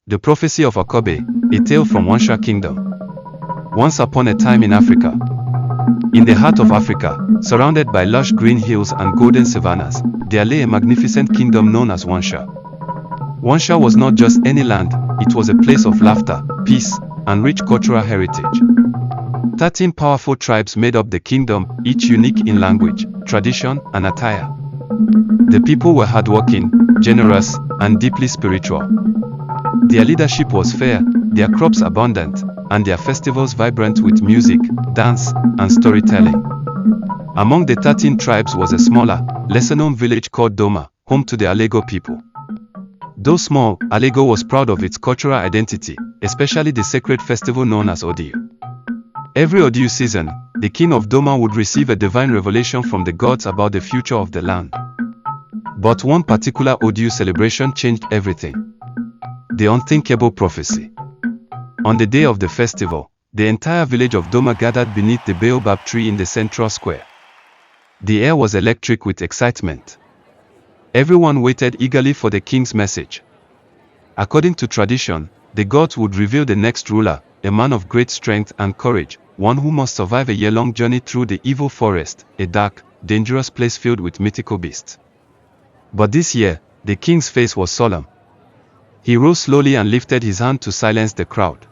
The Prophecy of Akabe, a tale from Oneshi Kingdom. Once upon a time in Africa. In the heart of Africa, surrounded by lush green hills and golden savannas, there lay a magnificent kingdom known as Oneshi. Oneshi was not just any land, it was a place of laughter, peace, and rich cultural heritage. 13 powerful tribes made up the kingdom, each unique in language, tradition, and attire. The people were hardworking, generous, and deeply spiritual. Their leadership was fair, their crops abundant, and their festivals vibrant with music, dance, and storytelling. Among the 13 tribes was a smaller, lesser-known village called Doma, home to the Alego people. Though small, Alego was proud of its cultural identity, especially the sacred festival known as Odiu. Every Odiu season, the king of Doma would receive a divine revelation from the gods about the future of the land. But one particular Odiu celebration changed everything. The unthinkable prophecy. On the day of the festival, the entire village of Doma gathered beneath the baobab tree in the central square. The air was electric with excitement. Everyone waited eagerly for the king's message. According to tradition, the gods would reveal the next ruler, a man of great strength and courage, one who must survive a year-long journey through the evil forest, a dark, dangerous place filled with mythical beasts. But this year, the king's face was solemn. He rose slowly and lifted his hand to silence the crowd.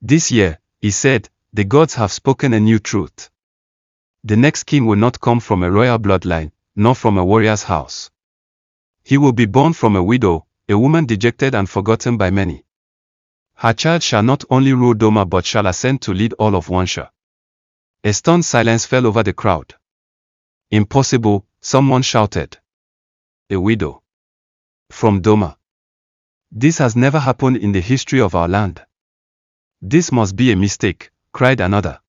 This year, he said, the gods have spoken a new truth. The next king will not come from a royal bloodline, nor from a warrior's house. He will be born from a widow, a woman dejected and forgotten by many. Her child shall not only rule Doma but shall ascend to lead all of Oneshi. A stunned silence fell over the crowd. Impossible, someone shouted. A widow. From Doma. This has never happened in the history of our land. This must be a mistake, cried another.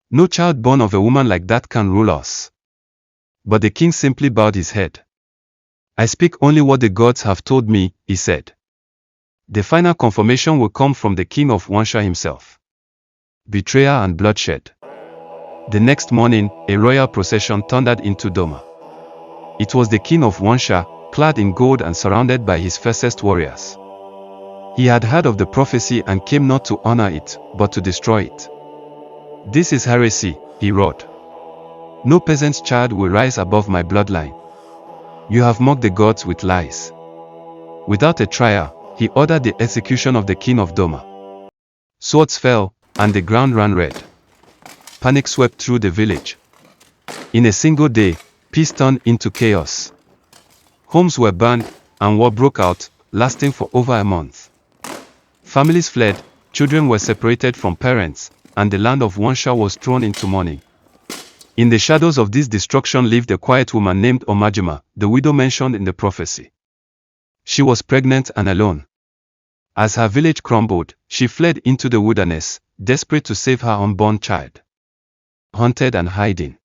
No child born of a woman like that can rule us. But the king simply bowed his head. I speak only what the gods have told me, he said. The final confirmation will come from the king of Oneshi himself. Betrayal and bloodshed. The next morning, a royal procession thundered into Doma. It was the king of Oneshi, clad in gold and surrounded by his fiercest warriors. He had heard of the prophecy and came not to honor it, but to destroy it. This is heresy, he roared. No peasant's child will rise above my bloodline. You have mocked the gods with lies. Without a trial, he ordered the execution of the king of Doma. Swords fell, and the ground ran red. Panic swept through the village. In a single day, peace turned into chaos. Homes were burned, and war broke out, lasting for over a month. Families fled, children were separated from parents, and the land of Oneshi was thrown into mourning. In the shadows of this destruction lived a quiet woman named Omajima, the widow mentioned in the prophecy. She was pregnant and alone. As her village crumbled, she fled into the wilderness, desperate to save her unborn child. Haunted and hiding.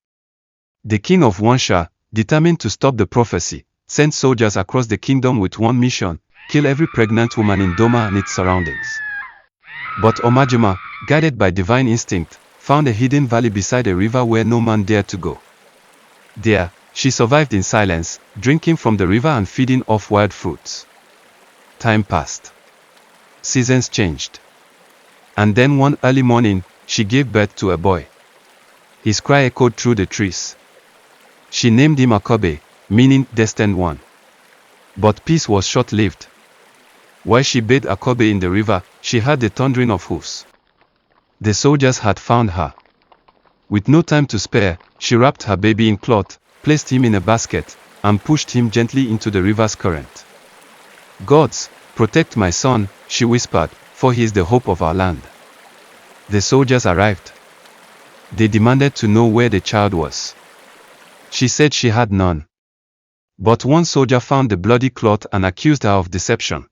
The king of Oneshi, determined to stop the prophecy, sent soldiers across the kingdom with one mission: kill every pregnant woman in Doma and its surroundings. But Omajima, guided by divine instinct, found a hidden valley beside a river where no man dared to go. There, she survived in silence, drinking from the river and feeding off wild fruits. Time passed. Seasons changed. And then one early morning, she gave birth to a boy. His cry echoed through the trees. She named him Akabe, meaning destined one. But peace was short-lived. While she bathed Akabe in the river, she heard the thundering of hoofs. The soldiers had found her. With no time to spare, she wrapped her baby in cloth, placed him in a basket, and pushed him gently into the river's current. Gods, protect my son, she whispered, for he is the hope of our land. The soldiers arrived. They demanded to know where the child was. She said she had none. But one soldier found the bloody cloth and accused her of deception.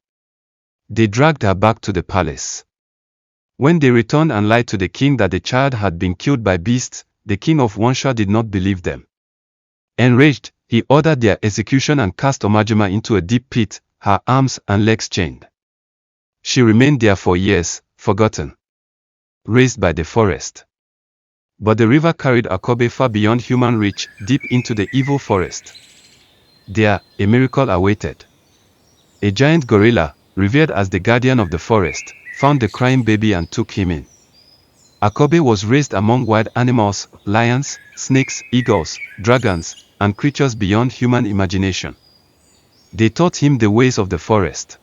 They dragged her back to the palace. When they returned and lied to the king that the child had been killed by beasts, the king of Oneshi did not believe them. Enraged, he ordered their execution and cast Omajima into a deep pit, her arms and legs chained. She remained there for years, forgotten. Raised by the forest. But the river carried Akabe far beyond human reach, deep into the evil forest. There, a miracle awaited. A giant gorilla, revered as the guardian of the forest, found the crying baby and took him in. Akabe was raised among wild animals, lions, snakes, eagles, dragons, and creatures beyond human imagination. They taught him the ways of the forest.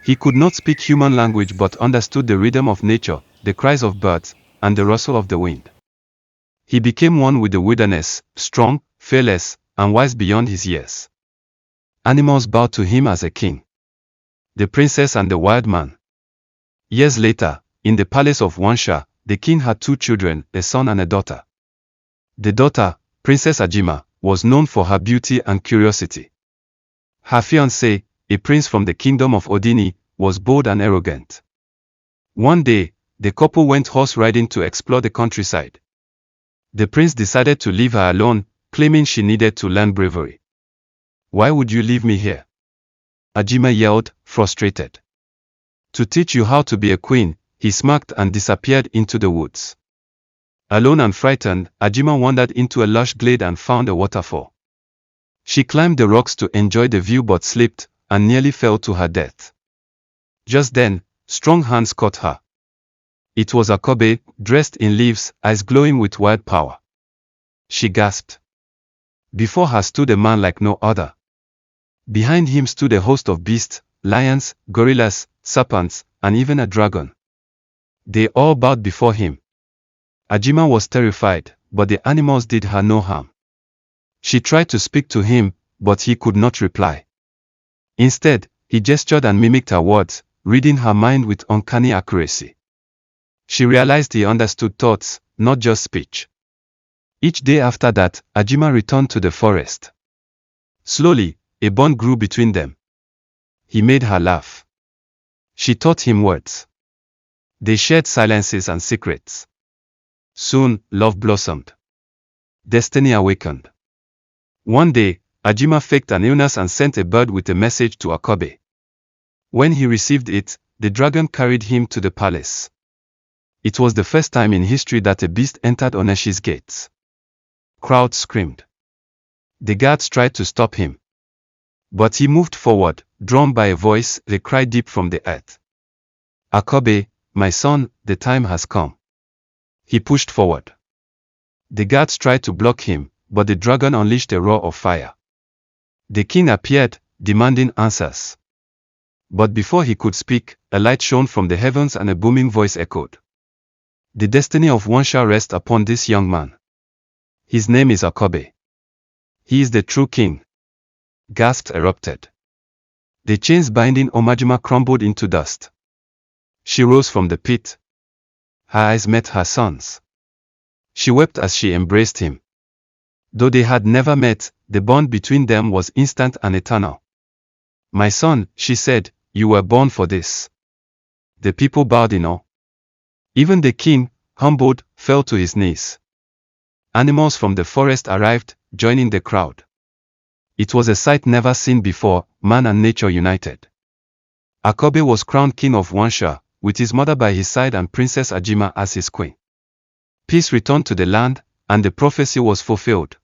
He could not speak human language but understood the rhythm of nature, the cries of birds, and the rustle of the wind. He became one with the wilderness, strong, fearless, and wise beyond his years. Animals bowed to him as a king. The princess and the wild man. Years later, in the palace of Oneshi, the king had 2 children, a son and a daughter. The daughter, Princess Ajima, was known for her beauty and curiosity. Her fiancé, a prince from the kingdom of Odini, was bold and arrogant. One day, the couple went horse riding to explore the countryside. The prince decided to leave her alone, claiming she needed to learn bravery. "Why would you leave me here?" Ajima yelled, frustrated. "To teach you how to be a queen," he smirked and disappeared into the woods. Alone and frightened, Ajima wandered into a lush glade and found a waterfall. She climbed the rocks to enjoy the view but slipped, and nearly fell to her death. Just then, strong hands caught her. It was Akabe, dressed in leaves, eyes glowing with wild power. She gasped. Before her stood a man like no other. Behind him stood a host of beasts, lions, gorillas, serpents, and even a dragon. They all bowed before him. Ajima was terrified, but the animals did her no harm. She tried to speak to him, but he could not reply. Instead, he gestured and mimicked her words, reading her mind with uncanny accuracy. She realized he understood thoughts, not just speech. Each day after that, Ajima returned to the forest. Slowly, a bond grew between them. He made her laugh. She taught him words. They shared silences and secrets. Soon, love blossomed. Destiny awakened. One day, Ajima faked an illness and sent a bird with a message to Akabe. When he received it, the dragon carried him to the palace. It was the first time in history that a beast entered Oneshi's gates. Crowds screamed. The guards tried to stop him. But he moved forward, drawn by a voice, a cry deep from the earth. "Akabe, my son, the time has come." He pushed forward. The guards tried to block him, but the dragon unleashed a roar of fire. The king appeared, demanding answers. But before he could speak, a light shone from the heavens and a booming voice echoed. "The destiny of Oneshi rests upon this young man. His name is Akabe. He is the true king." Gasps erupted. The chains binding Omajima crumbled into dust. She rose from the pit. Her eyes met her son's. She wept as she embraced him. Though they had never met, the bond between them was instant and eternal. "My son," she said, "you were born for this." The people bowed in awe. Even the king, humbled, fell to his knees. Animals from the forest arrived, joining the crowd. It was a sight never seen before, man and nature united. Akabe was crowned king of Oneshi, with his mother by his side and Princess Ajima as his queen. Peace returned to the land, and the prophecy was fulfilled.